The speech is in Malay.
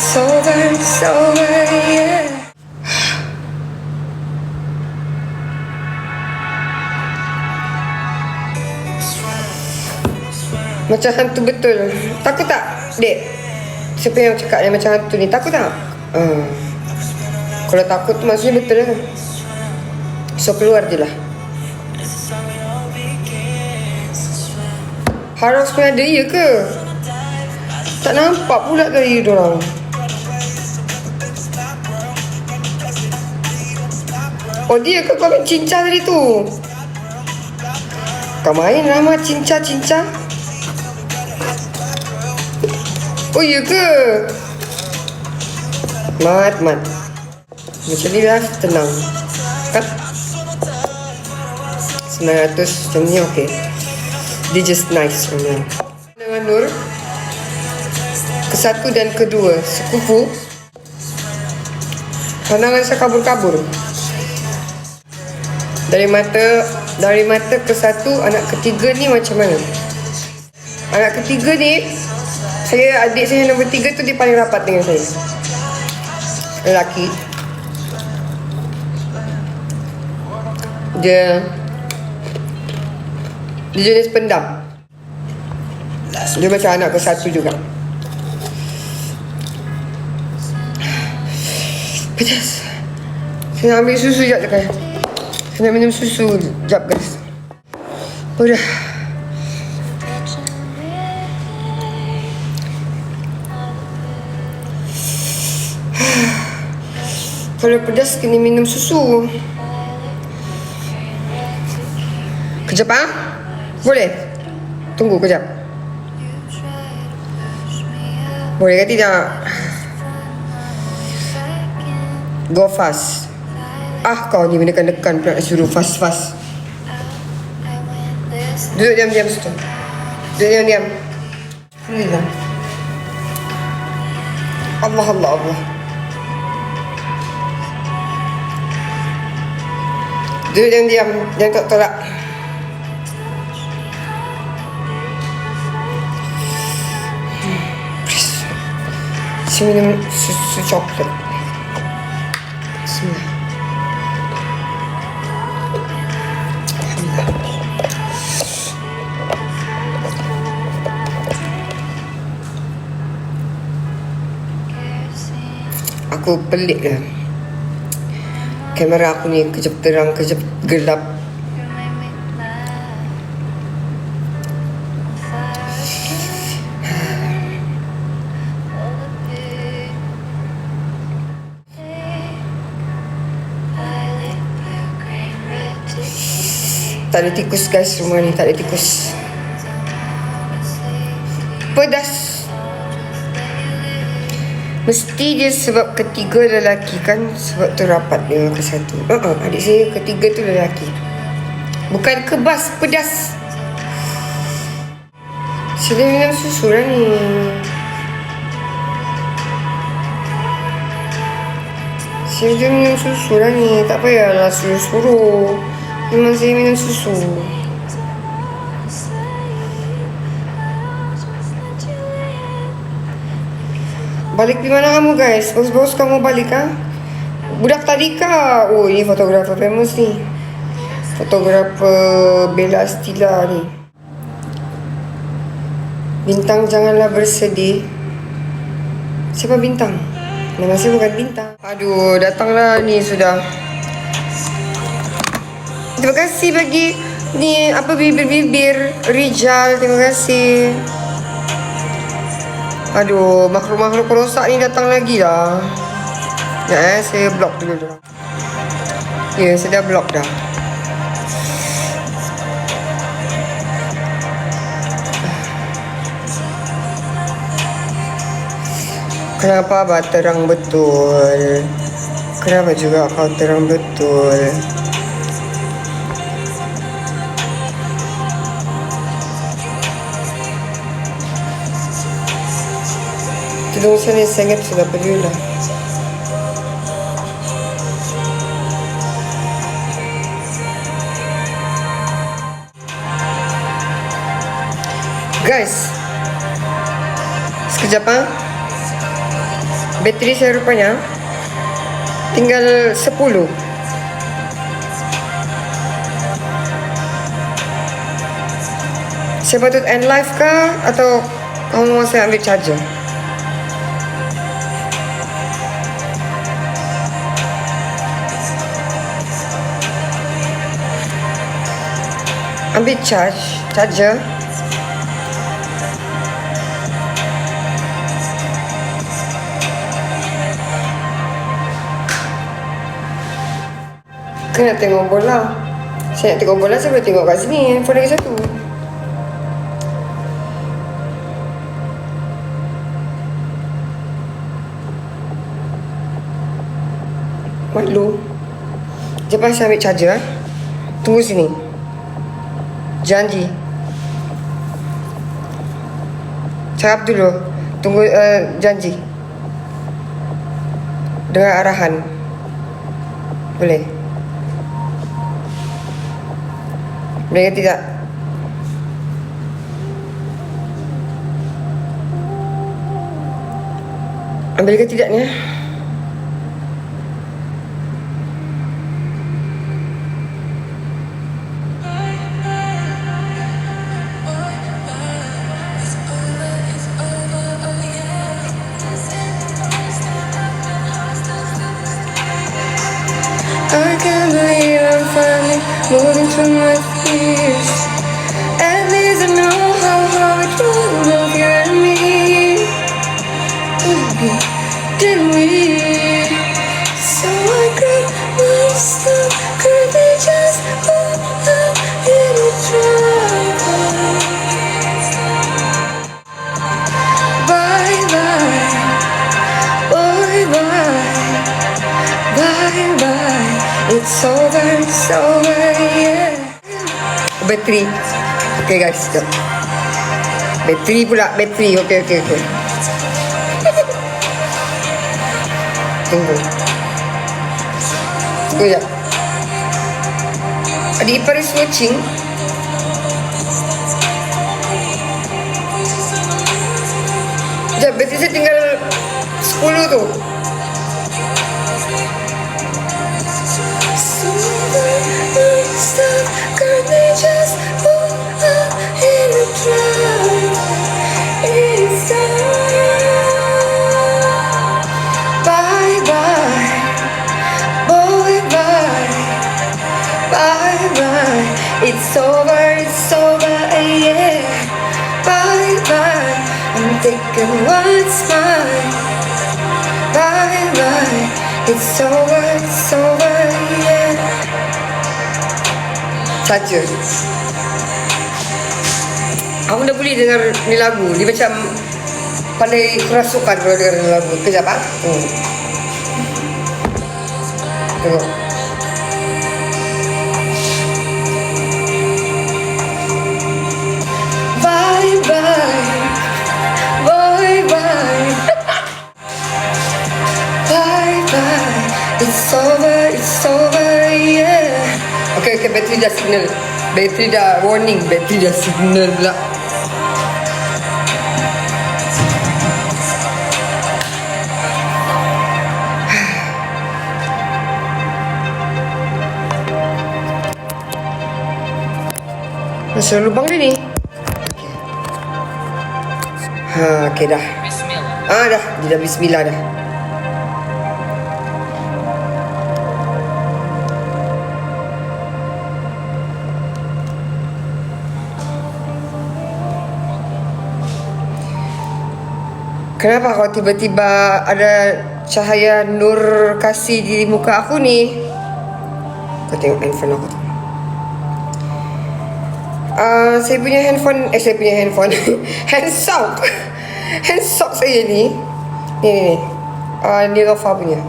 it's over, yeah. Macam hantu betul. Takut tak, dek? Siapa yang cakap dia macam hantu ni? Takut tak? Kalau takut tu maksudnya betul lah. So keluar je lah. Harus pun ada, ya ke? Tak nampak pula dari diorang. Oh dia ke kau main cincang tadi tu? Kau main lama cincang-cincang? Oh iya ke? Mat. Macam ni lah tenang. Kan? 900 macam ni okey. Dia just nice memang. Dengan Nur ke-1 dan ke-2 sekufu. Pandangan saya kabur-kabur. Dari mata ke-1, anak ketiga ni macam mana? Anak ketiga ni, adik saya nombor 3 tu dia paling rapat dengan saya. Lelaki. Dia jenis pendam. Dia macam anak ke-1 juga. Pedas. Saya nak ambil susu sekejap kan. Saya nak minum susu sekejap guys. Udah. Kalau pedas kena minum susu. Kejap ah? Boleh? Tunggu kejap. Boleh ke tidak? Go fast. Kau ni menekan-nekan pula suruh fast. Duduk diam-diam situ. Duduk diam-diam. Alhamdulillah. Allah. Duduk diam-diam. Jangan tak tolak. Saya minum susu coklat. Bismillah. Aku pelik lah. Kamera aku ni kejap terang, kejap gelap. Tak ada tikus guys, rumah ni tak ada tikus. Pedas. Mesti dia sebab ketiga lelaki kan. Sebab tu rapat dengan ke-1. Adik saya ketiga tu lelaki. Bukan kebas, pedas. Sila minum susu lah ni. Sila minum susu lah ni. Tak payahlah suruh-suruh. Memang saya minum susu. Balik di mana kamu guys? Bagus-bagus kamu balik kah? Budak tadi kah? Oh ini fotografer famous ni. Fotografer Bella Stila ni. Bintang janganlah bersedih. Siapa Bintang? Nama saya bukan Bintang. Aduh datanglah ni sudah. Terima kasih bagi ni bibir-bibir Rijal. Terima kasih. Aduh, makhluk-makhluk perosak ni datang lagi lah. Saya block dulu dah. Ya, saya dah block dah. Kenapa abah terang betul? Kenapa juga kau terang betul? Tudung saya sangat sudah pergi lah. Guys, sekejap Bateri saya rupanya tinggal 10. Saya patut end live kah? Atau kamu mau saya ambil charger? Ambil charger. Kena tengok bola. Saya nak tengok bola, saya boleh tengok kat sini. Handphone lagi satu. Maklum. Cepat saya ambil charger. Tunggu sini. Janji. Cakap dulu. Tunggu janji. Dengan arahan. Boleh? Boleh ke tidak? Ambil ke tidaknya? I can't believe I'm finally moving through my fears. At least I know how it was both you and me. Did we? So I grabbed my stuff, could they just hold up in a driveway? Bye bye, bye bye, bye bye. It's over, yeah. Bateri. Okay guys, stop. Bateri pula, bateri. Okay. Tunggu sekejap. Adik ipar is watching. Sekejap, bateri saya tinggal 10 tu. It's over, yeah. Bye bye, I'm taking what's mine. Bye bye, it's over, yeah. Saja. Aku dah boleh dengar ni lagu. Dia macam pandai kerasukan kalau dengar ni lagu. Kejap ah. Tengok. It's over, yeah. Okay, bateri dah signal. Bateri dah warning. Bateri dah signal pula. Masuk lubang dia ni. Okay dah. Dah. Dia dah bismillah dah. Kenapa kau tiba-tiba ada cahaya nur kasih di muka aku ni? Kau tengok handphone aku tu. Saya punya handphone handsock saya ni. Ni. Ni Rafa punya.